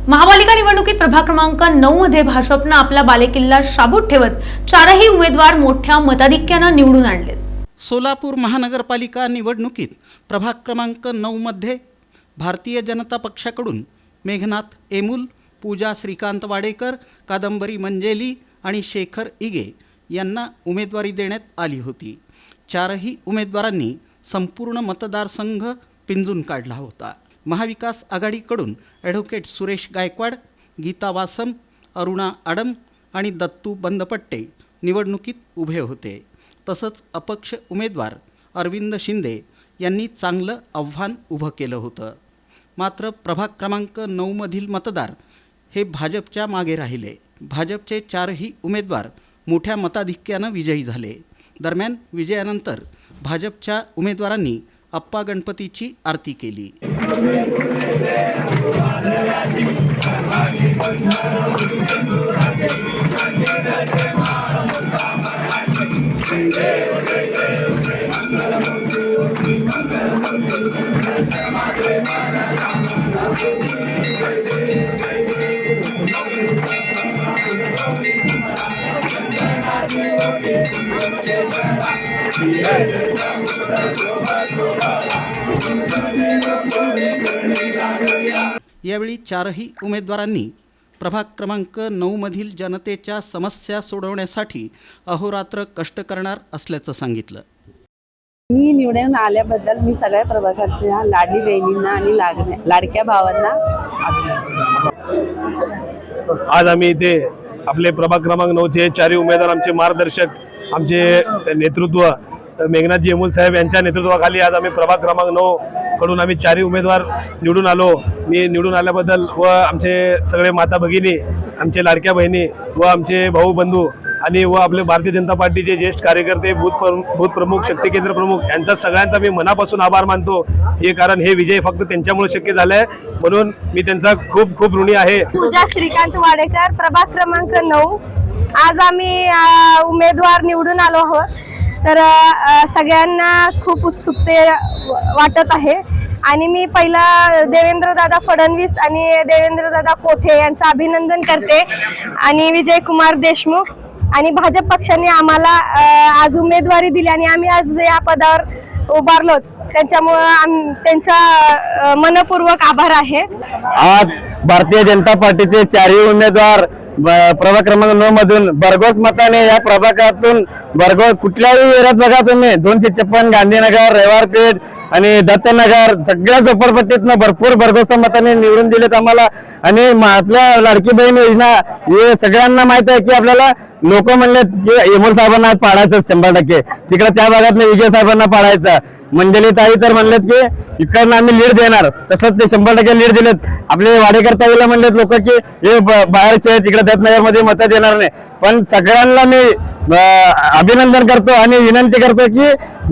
महापालिका निवडणुकीत प्रभाग क्रमांक 9 मध्ये भाजपने आपला बालेकिल्ला शाबूत ठेवत चारही उमेदवार मोठ्या मताधिक्याने निवडून आणले। सोलापूर महानगरपालिका निवडणुकीत प्रभाग क्रमांक 9 मध्ये भारतीय जनता पक्षाकडून मेघनाथ एमुल, पूजा श्रीकांत वाडेकर, कादंबरी मंजेली आणि शेखर इगे यांना उमेदवारी देण्यात आली होती। चारही उमेदवारांनी संपूर्ण मतदारसंघ पिंजून काढला होता। महाविकास आघाडीकडून ॲडव्होकेट सुरेश गायकवाड, गीता वासम, अरुणा आडम आणि दत्तू बंदपट्टे निवडणुकीत उभे होते। तसंच अपक्ष उमेदवार अरविंद शिंदे यांनी चांगलं आव्हान उभं केलं होतं। मात्र प्रभाग क्रमांक 9 मधील मतदार हे भाजपच्या मागे राहिले। भाजपचे चारही उमेदवार मोठ्या मताधिक्यानं विजयी झाले। दरम्यान विजयानंतर भाजपच्या उमेदवारांनी अप्पा गणपतीची आरती केली। यावेळी चारही उमेदवारांनी प्रभाग क्रमांक 9 मधील जनतेच्या समस्या सोडवण्यासाठी अहोरात्र कष्ट करणार असल्याचं सांगितलं। मी निवडून आल्याबद्दल मी सगळ्या प्रभागातल्या लाडली बहिणींना आणि लाडक्या भावांना आज आम्ही इथे आपले प्रभाग क्रमांक 9 चे चारही उमेदवार, आमचे मार्गदर्शक, आमचे नेतृत्व मेघनाथजी एमुल साहेब यांच्या नेतृत्वाखाली आज आम्ही प्रभाग क्रमांक 9 कडून आम्ही चारही उमेदवार निवडून आलो। मी निवडून आल्याबद्दल व आमचे सगळे माता भगिनी, आमचे लाडक्या बहिणी व आमचे भाऊ बंधू आणि व आपले भारतीय जनता पार्टीचे ज्येष्ठ कार्यकर्ते, बूथ प्रमुख, शक्ती केंद्र प्रमुख यांचा सगळ्यांचा मी मनापासून आभार मानतो। हे कारण हे विजय फक्त त्यांच्यामुळे शक्य झालंय, म्हणून मी त्यांचा खूप खूप ऋणी आहे। पूजा श्रीकांत वाडेकर, प्रभाग क्रमांक 9। आज आम्ही उमेदवार निवडून आलो आहोत, तर सगळ्यांना खूप उत्सुकते वाटत आहे आणि मी पहिला देवेंद्र दादा फडणवीस आणि देवेंद्र दादा कोठे यांचं अभिनंदन करते आणि विजय कुमार देशमुख आणि भाजप पक्षाने आम्हाला आज उमेदवारी दिली आणि आम्ही आज या पदावर उभारलो, त्याच्यामुळे त्यांचा मनपूर्वक आभार आहे। आज भारतीय जनता पार्टीचे चारही उमेदवार प्रभाग क्रमांक 9 मधून भरघोस मताने या प्रभागातून कुठल्याही एरियात बघा तुम्ही 256 गांधीनगर, रेवारपेठ आणि दत्तनगर सगळ्या झोपडपट्टीतनं भरपूर भरघोस मताने निवडून दिलेत आम्हाला। आणि आपल्या लाडकी बहीण योजना हे सगळ्यांना माहित आहे की आपल्याला लोक म्हणले की एमुल साहेबांना पाडायचं 100%, तिकडे त्या भागात विजय साहेबांना पाडायचं। मंजली ताई तर म्हणलेत की इकडनं आम्ही लीड देणार, तसंच ते 100% लीड दिलेत। आपले वाडेकर ताईला म्हणलेत लोक की हे बाहेरचे आहेत, इकडे दत्तनगर मध्ये मत देणार नाही। पण सगळ्यांना मी अभिनंदन करतो आणि विनंती करतो की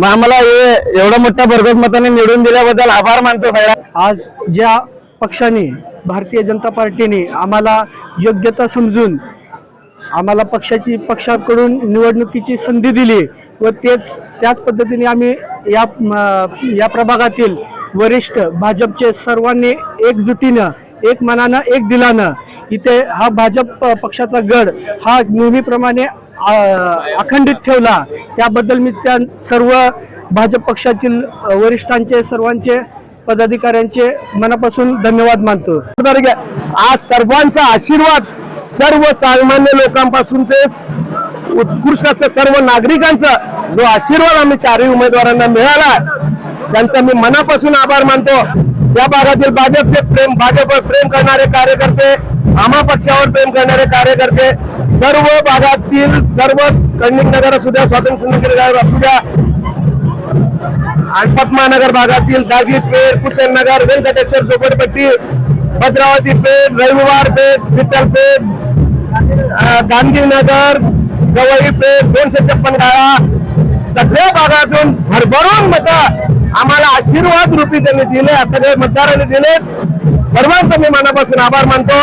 आम्हाला हे एवढं मोठ्या भरघोस मताने निवडून दिल्याबद्दल आभार मानतो सगळ्यांना। आज ज्या पक्षाने, भारतीय जनता पार्टीने आम्हाला योग्यता समजून आम्हाला पक्षाकडून निवडणुकीची संधी दिली व त्याच पद्धतीने आम्ही या प्रभागातील वरिष्ठ भाजपचे सर्वांनी एकजुटीनं, एक मनानं, एक दिलानं इथे हा भाजप पक्षाचा गड हा नेहमीप्रमाणे अखंडित ठेवला, त्याबद्दल मी त्या सर्व भाजप पक्षातील वरिष्ठांचे, सर्वांचे पदाधिकाऱ्यांचे मनापासून धन्यवाद मानतो। आज सर्वांचा आशीर्वाद सर्वसामान्य लोकांपासून ते उत्कृष्ट असं सर्व नागरिकांचा जो आशीर्वाद आम्ही चारही उमेदवारांना मिळाला, त्यांचा मी मनापासून आभार मानतो। या भागातील भाजपवर प्रेम करणारे कार्यकर्ते, आम्हा पक्षावर प्रेम करणारे कार्यकर्ते, सर्व भागातील सर्व कणिक नगर असू द्या, स्वातंत्र्य नगर असू द्या आणि पद्मानगर भागातील दाजीपेठ, कुचन नगर, व्यंकटेश्वर झोपडपट्टी, भद्रावती पेठ, रविवार पेठ, विठ्ठलपेठ, गांधीनगर, गवळी पेठ, 256 गाळा सगळ्या भागातून भरभरून मत आम्हाला आशीर्वाद रूपी त्यांनी दिले, सगळे मतदारांनी दिले। सर्वांचा मी मनापासून आभार मानतो।